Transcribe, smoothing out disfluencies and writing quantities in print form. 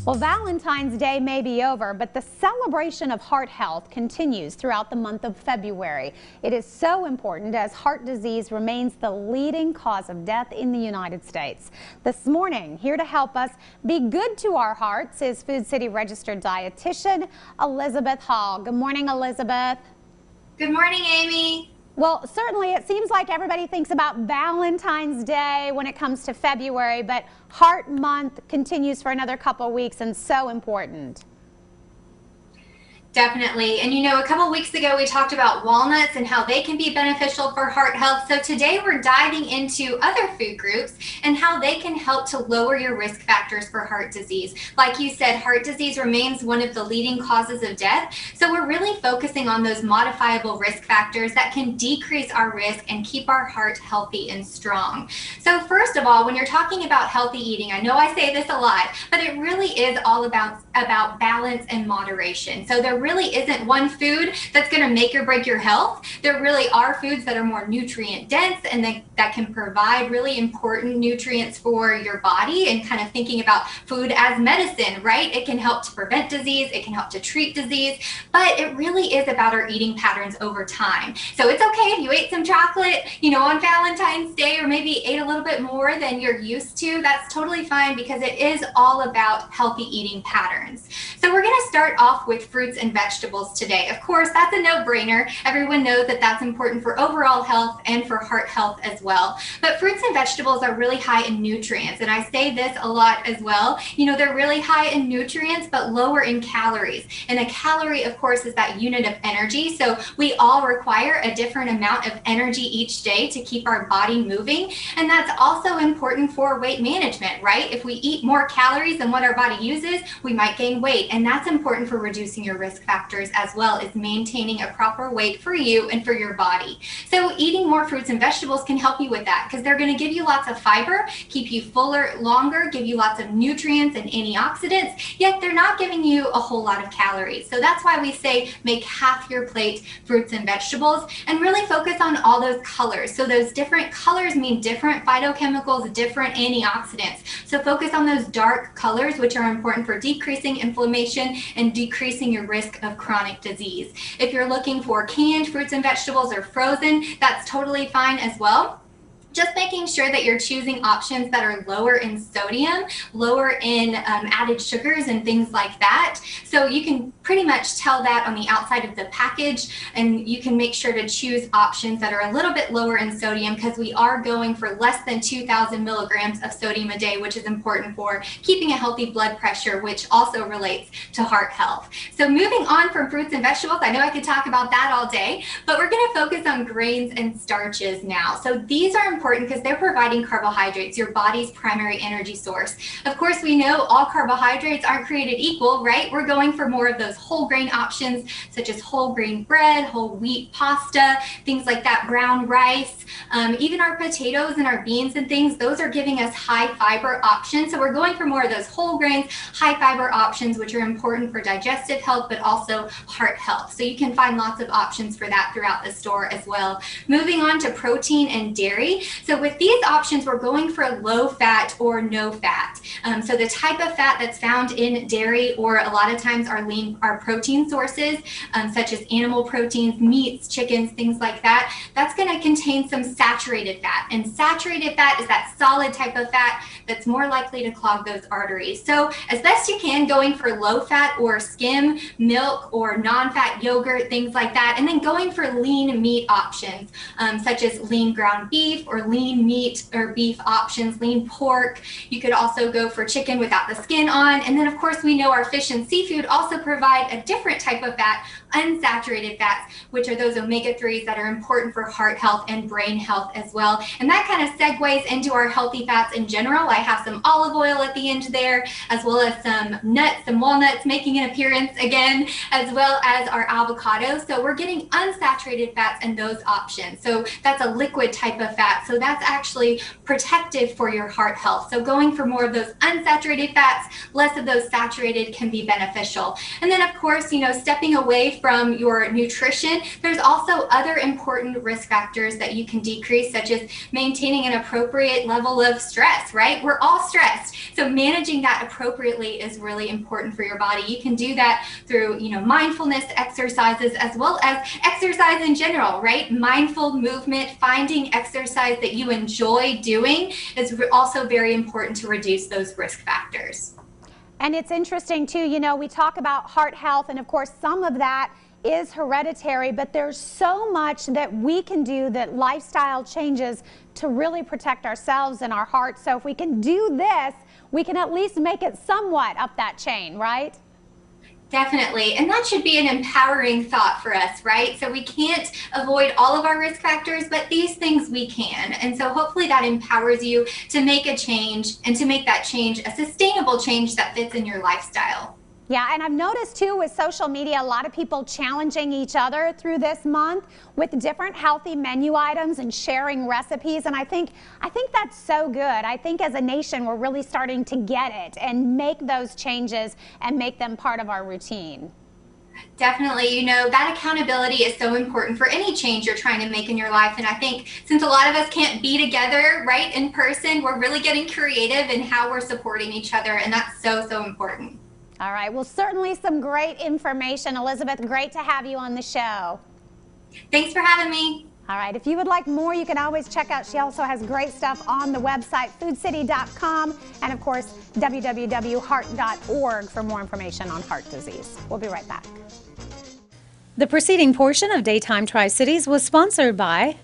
Well, Valentine's Day may be over, but the celebration of heart health continues throughout the month of February. It is so important as heart disease remains the leading cause of death in the United States. This morning, here to help us be good to our hearts is Food City Registered Dietitian Elizabeth Hall. Good morning, Elizabeth. Good morning, Amy. Well, certainly it seems like everybody thinks about Valentine's Day when it comes to February, but Heart Month continues for another couple of weeks and so important. Definitely. And you know, a couple of weeks ago, we talked about walnuts and how they can be beneficial for heart health. So today we're diving into other food groups and how they can help to lower your risk factors for heart disease. Like you said, heart disease remains one of the leading causes of death. So we're really focusing on those modifiable risk factors that can decrease our risk and keep our heart healthy and strong. So first of all, when you're talking about healthy eating, I know I say this a lot, but it really is all about balance and moderation. So there really isn't one food that's going to make or break your health. There really are foods that are more nutrient dense and that can provide really important nutrients for your body, and kind of thinking about food as medicine, right? It can help to prevent disease, it can help to treat disease, but it really is about our eating patterns over time. So it's okay if you ate some chocolate, you know, on Valentine's Day, or maybe ate a little bit more than you're used to. That's totally fine, because it is all about healthy eating patterns. So we're going to start off with fruits and vegetables today. Of course, that's a no-brainer. Everyone knows that that's important for overall health and for heart health as well. But fruits and vegetables are really high in nutrients, and I say this a lot as well. You know, they're really high in nutrients but lower in calories. And a calorie, of course, is that unit of energy. So we all require a different amount of energy each day to keep our body moving. And that's also important for weight management, right? If we eat more calories than what our body uses, we might gain weight. And that's important for reducing your risk factors, as well as maintaining a proper weight for you and for your body. So eating more fruits and vegetables can help you with that, because they're going to give you lots of fiber, keep you fuller longer, give you lots of nutrients and antioxidants, yet they're not giving you a whole lot of calories. So that's why we say make half your plate fruits and vegetables, and really focus on all those colors. So those different colors mean different phytochemicals, different antioxidants. So focus on those dark colors, which are important for decreasing inflammation and decreasing your risk of chronic disease. If you're looking for canned fruits and vegetables or frozen, that's totally fine as well. Just making sure that you're choosing options that are lower in sodium, lower in added sugars and things like that. So you can pretty much tell that on the outside of the package, and you can make sure to choose options that are a little bit lower in sodium, because we are going for less than 2,000 milligrams of sodium a day, which is important for keeping a healthy blood pressure, which also relates to heart health. So moving on from fruits and vegetables, I know I could talk about that all day, but we're going to focus on grains and starches now. So these are important because they're providing carbohydrates, your body's primary energy source. Of course, we know all carbohydrates aren't created equal, right? We're going for more of those whole grain options, such as whole grain bread, whole wheat pasta, things like that, brown rice, even our potatoes and our beans and things, those are giving us high fiber options. So we're going for more of those whole grains, high fiber options, which are important for digestive health, but also heart health. So you can find lots of options for that throughout the store as well. Moving on to protein and dairy. So with these options, we're going for low fat or no fat. So the type of fat that's found in dairy, or a lot of times our protein sources, such as animal proteins, meats, chickens, things like that, that's going to contain some saturated fat. And saturated fat is that solid type of fat that's more likely to clog those arteries. So as best you can, going for low fat or skim milk or non-fat yogurt, things like that, and then going for lean meat options, such as lean ground beef or lean meat or beef options, lean pork. You could also go for chicken without the skin on. And then of course we know our fish and seafood also provide a different type of fat, unsaturated fats, which are those omega-3s that are important for heart health and brain health as well. And that kind of segues into our healthy fats in general. I have some olive oil at the end there, as well as some nuts, some walnuts making an appearance again, as well as our avocado. So we're getting unsaturated fats in those options. So that's a liquid type of fat. So that's actually protective for your heart health. So going for more of those unsaturated fats, less of those saturated can be beneficial. And then of course, stepping away from your nutrition, there's also other important risk factors that you can decrease, such as maintaining an appropriate level of stress, right? We're all stressed. So managing that appropriately is really important for your body. You can do that through, mindfulness exercises as well as exercise in general, right? Mindful movement, finding exercise that you enjoy doing is also very important to reduce those risk factors. And it's interesting too, we talk about heart health, and of course some of that is hereditary, but there's so much that we can do, that lifestyle changes, to really protect ourselves and our hearts. So if we can do this, we can at least make it somewhat up that chain, right? Definitely. And that should be an empowering thought for us, right? So we can't avoid all of our risk factors, but these things we can. And so hopefully that empowers you to make a change, and to make that change a sustainable change that fits in your lifestyle. Yeah, and I've noticed too with social media, a lot of people challenging each other through this month with different healthy menu items and sharing recipes, and I think that's so good. I think as a nation we're really starting to get it and make those changes and make them part of our routine. Definitely, that accountability is so important for any change you're trying to make in your life. And I think since a lot of us can't be together, right, in person, we're really getting creative in how we're supporting each other, and that's so, so important. All right, well, certainly some great information. Elizabeth, great to have you on the show. Thanks for having me. All right, if you would like more, you can always check out, she also has great stuff on the website, foodcity.com, and of course, www.heart.org for more information on heart disease. We'll be right back. The preceding portion of Daytime Tri-Cities was sponsored by